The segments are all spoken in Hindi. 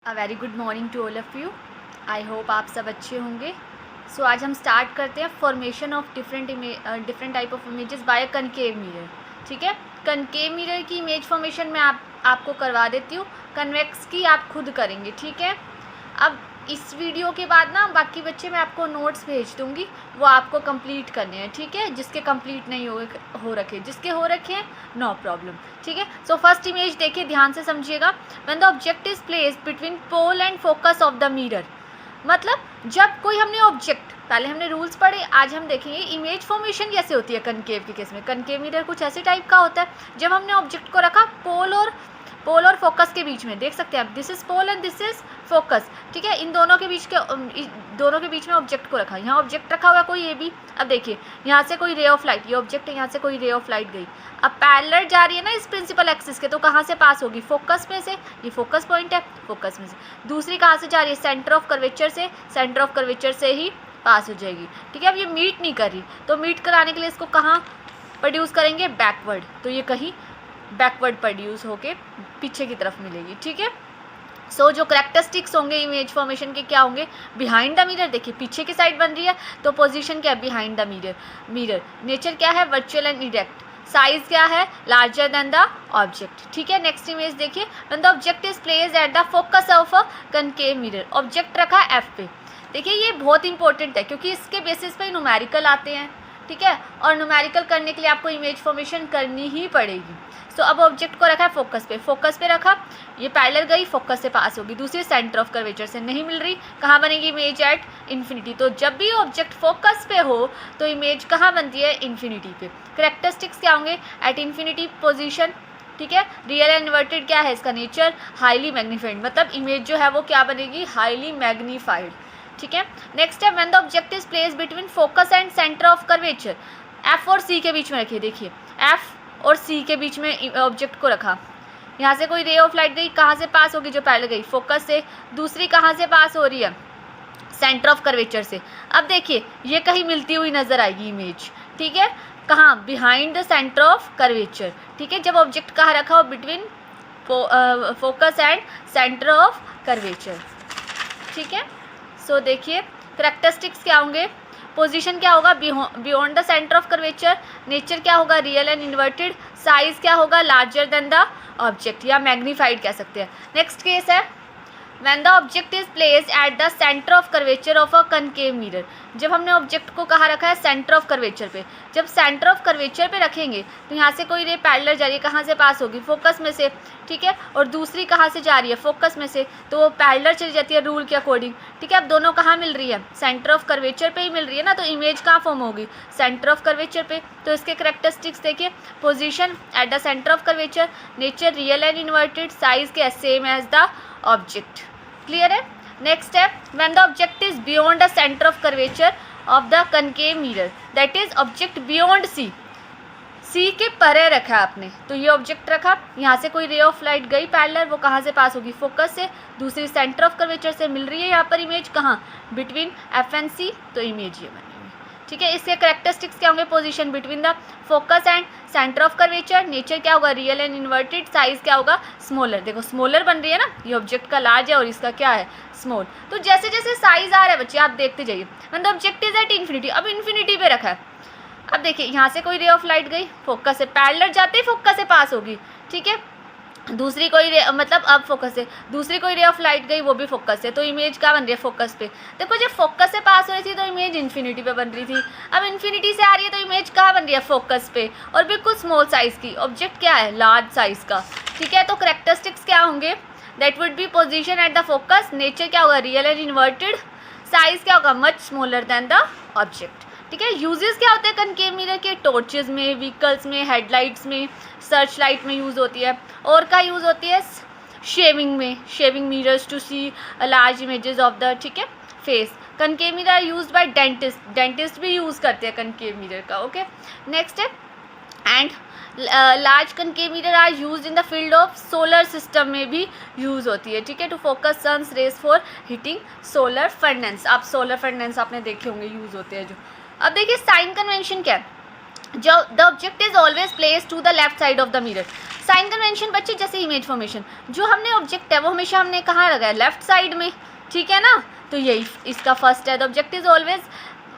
Very good morning to all of you. I hope आप सब अच्छे होंगे। सो आज हम स्टार्ट करते हैं formation of different type of images bye concave mirror. ठीक है, कनकेव मिरर की इमेज फॉर्मेशन मैं आपको करवा देती हूँ, कन्वेक्स की आप खुद करेंगे। ठीक है, अब इस वीडियो के बाद ना बाकी बच्चे मैं आपको नोट्स भेज दूँगी, वो आपको कंप्लीट करने हैं। ठीक है, जिसके कंप्लीट नहीं हो रखे, जिसके हो रखे हैं नो प्रॉब्लम। ठीक है, सो फर्स्ट इमेज देखिए, ध्यान से समझिएगा। When the object is placed between pole and focus of the mirror, मतलब जब कोई हमने ऑब्जेक्ट, पहले हमने रूल्स पढ़े, आज हम देखेंगे इमेज फॉर्मेशन कैसे होती है कनकेव के केस में। कनकेव मिरर कुछ ऐसे टाइप का होता है, जब हमने ऑब्जेक्ट को रखा पोल और फोकस के बीच में, देख सकते हैं आप, this is pole and this is focus. ठीक है, इन दोनों के बीच में ऑब्जेक्ट को रखा। यहाँ ऑब्जेक्ट रखा हुआ है कोई, ये भी। अब देखिए, यहाँ से कोई रे ऑफ लाइट, ये ऑब्जेक्ट है, यहाँ से कोई रे ऑफ लाइट गई। अब पैरेलल जा रही है ना इस प्रिंसिपल एक्सिस के, तो कहाँ से पास होगी? फोकस में से। ये फोकस पॉइंट है, फोकस में से। दूसरी कहाँ से जा रही है? सेंटर ऑफ कर्वेचर से, सेंटर ऑफ कर्वेचर से ही पास हो जाएगी। ठीक है, अब ये मीट नहीं कर रही, तो मीट कराने के लिए इसको कहाँ प्रोड्यूस करेंगे? बैकवर्ड। तो ये कहीं बैकवर्ड प्रोड्यूस होके पीछे की तरफ मिलेगी। ठीक है, सो जो करेक्टरिस्टिक्स होंगे इमेज फॉर्मेशन के क्या होंगे? बिहाइंड द मिरर, देखिए पीछे की साइड बन रही है, तो पोजीशन क्या है? Behind the mirror. नेचर क्या है? Virtual and erect. साइज क्या है? Larger than the object. ठीक है, नेक्स्ट इमेज देखिए। When the object is placed at the focus of a concave mirror, object रखा है एफ पे। देखिए ये बहुत इंपॉर्टेंट है, क्योंकि इसके बेसिस पे न्यूमेरिकल आते हैं। ठीक है, और न्यूमेरिकल करने के लिए आपको इमेज फॉर्मेशन करनी ही पड़ेगी। सो अब ऑब्जेक्ट को रखा है फोकस पे रखा, ये पैरेलल गई, फोकस से पास होगी। दूसरी सेंटर ऑफ कर्वेचर से नहीं मिल रही, कहाँ बनेगी इमेज? At infinity. तो जब भी ऑब्जेक्ट फोकस पे हो तो इमेज कहाँ बनती है? इन्फिनिटी पे। करेक्टरिस्टिक्स क्या होंगे? At infinity position. ठीक है, रियल एंड इन्वर्टेड क्या है इसका नेचर? हाईली मैग्नीफाइड, मतलब इमेज जो है वो क्या बनेगी? Highly magnified. ठीक है, नेक्स्ट है when the object is placed between focus and centre of curvature, F और सी के बीच में रखिए। देखिए एफ और सी के बीच में ऑब्जेक्ट को रखा, यहाँ से कोई रे ऑफ लाइट गई, कहाँ से पास होगी? जो पहले गई फोकस से। दूसरी कहाँ से पास हो रही है? सेंटर ऑफ कर्वेचर से। अब देखिए ये कहीं मिलती हुई नजर आएगी इमेज। ठीक है, कहाँ? Behind the centre of curvature. ठीक है, जब ऑब्जेक्ट कहाँ रखा हो? Between focus and centre of curvature. ठीक है, सो देखिए करेक्टरिस्टिक्स क्या होंगे? पोजीशन क्या होगा? Beyond the centre of curvature. Nature क्या होगा? Real and inverted. साइज क्या होगा? लार्जर देन द ऑब्जेक्ट, या मैग्नीफाइड कह सकते हैं। नेक्स्ट केस है when the object is placed at the centre of curvature of a concave mirror, जब हमने ऑब्जेक्ट को कहाँ रखा है? सेंटर ऑफ कर्वेचर पे। जब सेंटर ऑफ कर्वेचर पे रखेंगे तो यहाँ से कोई रे पैरेलल जा रही है, कहाँ से पास होगी? फोकस में से। ठीक है, और दूसरी कहाँ से जा रही है? फोकस में से, तो वो पैरेलल चली जाती है रूल के अकॉर्डिंग। ठीक है, अब दोनों कहाँ मिल रही है? सेंटर ऑफ कर्वेचर पे ही मिल रही है ना, तो इमेज कहाँ फॉर्म होगी? सेंटर ऑफ कर्वेचर पे। तो इसके करेक्टरिस्टिक्स देखिए, position at the centre of curvature, nature real and inverted, size के same as the object. Clear है? नेक्स्ट है when the object is beyond the centre of curvature of the concave mirror, that is object beyond C, C के परे रखा है आपने, तो ये ऑब्जेक्ट रखा, यहाँ से कोई रे ऑफ लाइट गई पैरेलल, वो कहाँ से पास होगी? फोकस से। दूसरी सेंटर ऑफ कर्वेचर से मिल रही है यहाँ पर इमेज, कहाँ? बिटवीन एफ एंड सी, तो इमेज ये बनेगी। ठीक है, इसके करेक्टरिस्टिक्स क्या होंगे? Position between the focus and centre of curvature, nature क्या होगा? रियल एंड इन्वर्टेड, साइज क्या होगा? स्मॉलर। देखो स्मॉलर बन रही है ना, ये ऑब्जेक्ट का लार्ज है और इसका क्या है? स्मॉल। तो जैसे जैसे साइज आ रहा है बच्चे, आप देखते जाइए। When the object is at infinity, अब इन्फिनिटी पे रखा है। अब देखिए यहाँ से कोई रे ऑफ लाइट गई, फोकस से पैरेलल जाते ही फोकस से पास होगी। ठीक है, दूसरी कोई रे, मतलब अब फोकस से दूसरी कोई रे ऑफ लाइट गई, वो भी फोकस से, तो इमेज क्या बन रही है? फोकस पे। देखो जब फोकस से पास हो रही थी तो इमेज इन्फिनिटी पे बन रही थी, अब इन्फिनिटी से आ रही है तो इमेज कहाँ बन रही है? फोकस पे, और बिल्कुल स्मॉल साइज की। ऑब्जेक्ट क्या है? लार्ज साइज का। ठीक है, तो करेक्टरिस्टिक्स क्या होंगे? That would be position at the focus, nature क्या होगा? रियल एंड इन्वर्टेड, साइज क्या होगा? Much smaller than the object. ठीक है, यूजेस क्या होते हैं कनकेव मिरर के? टॉर्चेस में, व्हीकल्स में, हेडलाइट्स में, सर्च लाइट में यूज़ होती है। और क्या यूज़ होती है? शेविंग में, shaving mirrors to see large images of the, ठीक है, face. Concave mirror used by dentist भी यूज़ करते हैं कनकेव मिरर का। ओके, नेक्स्ट है and large concave mirror are use in the field of solar system में भी यूज़ होती है। ठीक है, to focus sun's rays for heating solar furnace. आप सोलर फर्नेस आपने देखे होंगे यूज़ होते हैं जो। अब देखिए साइन कन्वेंशन क्या है? जो the object is always place to the left side of the mirror. Sign convention बच्चे जैसे इमेज फॉर्मेशन, जो हमने ऑब्जेक्ट है वो हमेशा हमने कहाँ लगाया, लेफ्ट साइड में, ठीक है ना। तो यही इसका फर्स्ट है, द ऑब्जेक्ट इज ऑलवेज,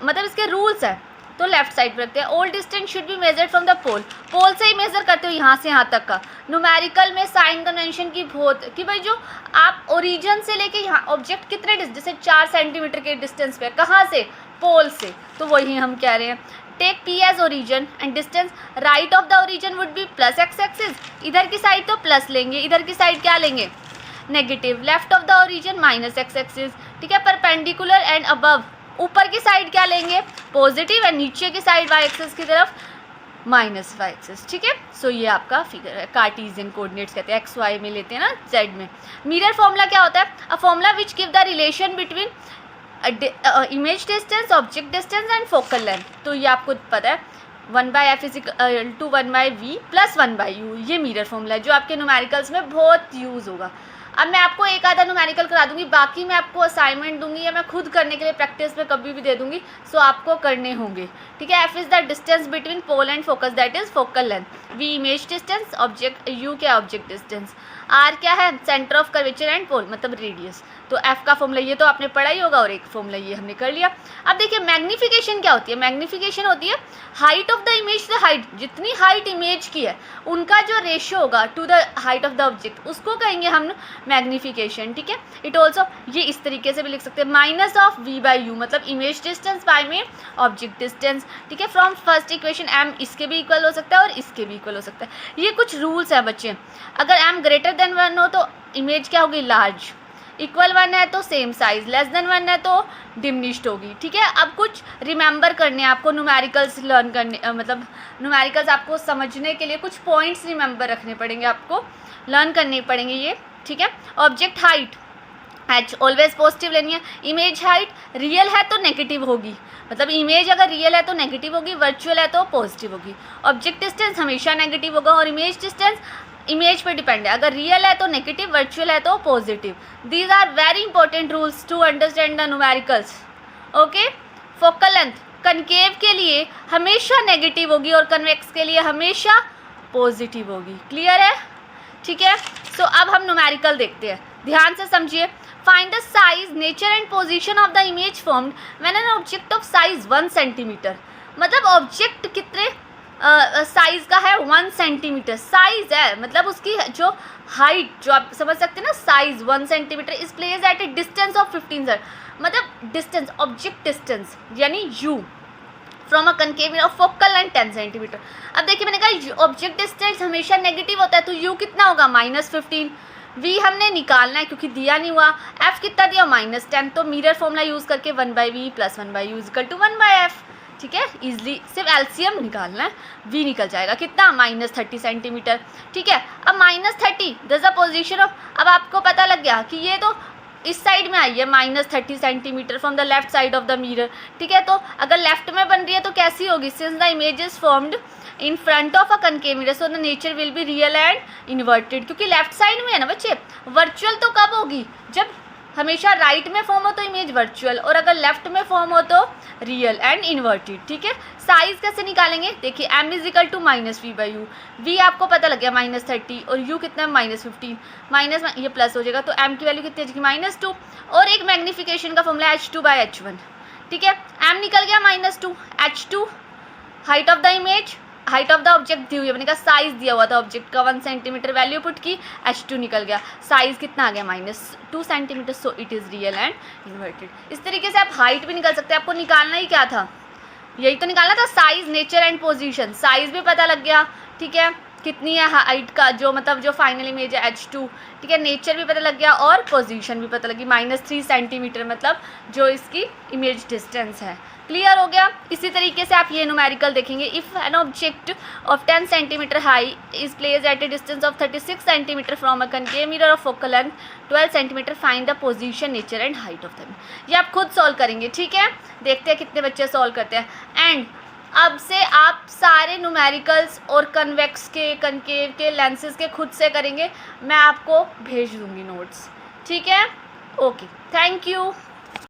मतलब इसके रूल्स है तो लेफ्ट साइड पर रखते हैं। All distance should be measured from the pole, pole से ही मेजर करते हो यहाँ से यहाँ तक का। न्यूमेरिकल में साइन कन्वेंशन की बहुत कि भाई जो आप ओरिजिन से लेके यहाँ ऑब्जेक्ट कितने जैसे 4 सेंटीमीटर के डिस्टेंस पे, कहाँ से, पोल से, तो वही हम कह रहे हैं। Take P as origin and distance right of the origin would be plus x axis, इधर की साइड तो प्लस लेंगे, इधर की साइड क्या लेंगे, negative. Left of the origin minus x axis, ठीक है। परपेंडिकुलर एंड अबव, ऊपर की साइड क्या लेंगे, पॉजिटिव, एंड नीचे की साइड वाई एक्सिस की तरफ माइनस वाई एक्सिस, ठीक है। सो ये आपका फिगर है, कार्टेशियन कोऑर्डिनेट्स कहते हैं, एक्स वाई में लेते हैं ना, जेड में। मिरर फॉर्मूला क्या होता है, a formula which give the relation between image distance, object distance and focal length. तो ये आपको पता है 1/f = 1/v + 1/u, ये मिरर फॉर्मूला है जो आपके न्यूमेरिकल्स में बहुत यूज़ होगा। अब मैं आपको एक आधा न्यूमेरिकल करा दूंगी, बाकी मैं आपको असाइनमेंट दूंगी या मैं खुद करने के लिए प्रैक्टिस में कभी भी दे दूंगी, सो आपको करने होंगे, ठीक है। f is the distance between pole and focus, that is focal length. v image distance, object u क्या, ऑब्जेक्ट डिस्टेंस। r क्या है, centre of curvature and pole, मतलब रेडियस। तो f का फॉर्मूला ये तो आपने पढ़ा ही होगा, और एक फॉर्मूला ये हमने कर लिया। अब देखिए मैग्नीफिकेशन क्या होती है, मैग्नीफिकेशन होती है हाइट ऑफ द इमेज से हाइट, जितनी हाइट इमेज की है उनका जो रेशियो होगा to the height of the object, उसको कहेंगे हम मैग्नीफिकेशन, ठीक है। इट ऑल्सो, ये इस तरीके से भी लिख सकते हैं, -v/u, मतलब इमेज डिस्टेंस बाय में ऑब्जेक्ट डिस्टेंस, ठीक है। फ्रॉम फर्स्ट इक्वेशन m इसके भी इक्वल हो सकता है और इसके भी इक्वल हो सकता है। ये कुछ रूल्स है बच्चे, अगर m ग्रेटर देन 1 हो तो इमेज क्या होगी, लार्ज, इक्वल 1 है तो सेम साइज, लेस देन 1 है तो डिमिनिश्ड होगी, ठीक है। अब कुछ रिमेंबर करने हैं आपको, न्यूमेरिकल्स लर्न करने, मतलब न्यूमेरिकल्स आपको समझने के लिए कुछ पॉइंट्स रिमेंबर रखने पड़ेंगे, आपको लर्न करने पड़ेंगे ये, ठीक है। Object height h always positive लेनी है, इमेज हाइट रियल है तो नेगेटिव होगी, मतलब इमेज अगर रियल है तो नेगेटिव होगी, वर्चुअल है तो पॉजिटिव होगी। ऑब्जेक्ट डिस्टेंस हमेशा नेगेटिव होगा, और इमेज डिस्टेंस इमेज पे डिपेंड है, अगर रियल है तो नेगेटिव, वर्चुअल है तो positive. These are very important rules to understand the numericals, okay. Focal length concave के लिए हमेशा नेगेटिव होगी और कन्वेक्स के लिए हमेशा पॉजिटिव होगी, क्लियर है, ठीक है। सो अब हम न्यूमेरिकल देखते हैं, ध्यान से समझिए। Find the size, nature and position of the image formed when an object of size 1 centimetre, मतलब ऑब्जेक्ट कितने साइज का है, 1 सेंटीमीटर साइज है, मतलब उसकी जो हाइट, जो आप समझ सकते हैं ना, size 1 centimetre is place at A distance of 15 sir, मतलब डिस्टेंस, ऑब्जेक्ट डिस्टेंस यानी u from a concave mirror, focal length 10 centimetre. अब देखिए मैंने कहा ऑब्जेक्ट डिस्टेंस हमेशा नेगेटिव होता है, तो u कितना होगा, -15। v हमने निकालना है क्योंकि दिया नहीं हुआ, f कितना दिया, -10, तो मिरर फॉर्मूला यूज़ करके 1/v + 1/u = 1/f, ठीक है। इजली सिर्फ एलसीएम निकालना है, v निकल जाएगा कितना, -30 सेंटीमीटर, ठीक है। अब -30 दिस द पोजीशन ऑफ, अब आपको पता लग गया कि ये तो इस साइड में आई है -30 centimetre from the left side of the mirror, ठीक है। तो अगर लेफ्ट में बन रही है तो कैसी होगी, since the image is formed in front of a concave mirror so the nature will be real and inverted, क्योंकि लेफ्ट साइड में है ना बच्चे। वर्चुअल तो कब होगी, जब हमेशा राइट में फॉर्म हो तो इमेज वर्चुअल, और अगर लेफ्ट में फॉर्म हो तो रियल एंड इन्वर्टेड, ठीक है। साइज कैसे निकालेंगे, देखिए m = -v/u, v आपको पता लग गया -30 और u कितना है, -15, माइनस ये प्लस हो जाएगा, तो m की वैल्यू कितनी है, -2, और एक मैग्नीफिकेशन का फॉर्मूला h2/h1, ठीक है। m निकल गया -2, h2 height of the image, height of the object दी हुई है, मैंने कहा साइज दिया हुआ था ऑब्जेक्ट का 1 सेंटीमीटर, वैल्यू पुट की, h2 निकल गया, साइज कितना आ गया, -2 centimetre, so it is real and inverted. इस तरीके से आप हाइट भी निकाल सकते हैं, आपको निकालना ही क्या था, यही तो निकालना था, size, nature and position. Size भी पता लग गया, ठीक है, कितनी है हाइट का, जो मतलब जो फाइनल इमेज है h2, ठीक है। नेचर भी पता लग गया और पोजीशन भी पता लगी, -3 सेंटीमीटर मतलब जो इसकी इमेज डिस्टेंस है, क्लियर हो गया। इसी तरीके से आप ये न्यूमेरिकल देखेंगे, if an object of 10 centimetre high is place at A distance of 36 centimetre from a concave mirror of focal length 12 centimetre, find the position, nature and height of the, ये आप खुद सॉल्व करेंगे, ठीक है। देखते हैं कितने बच्चे सॉल्व करते हैं। एंड अब से आप सारे न्यूमेरिकल्स और कन्वेक्स के, कनकेव के, लेंसेज के खुद से करेंगे, मैं आपको भेज दूँगी नोट्स, ठीक है। Okay, thank you.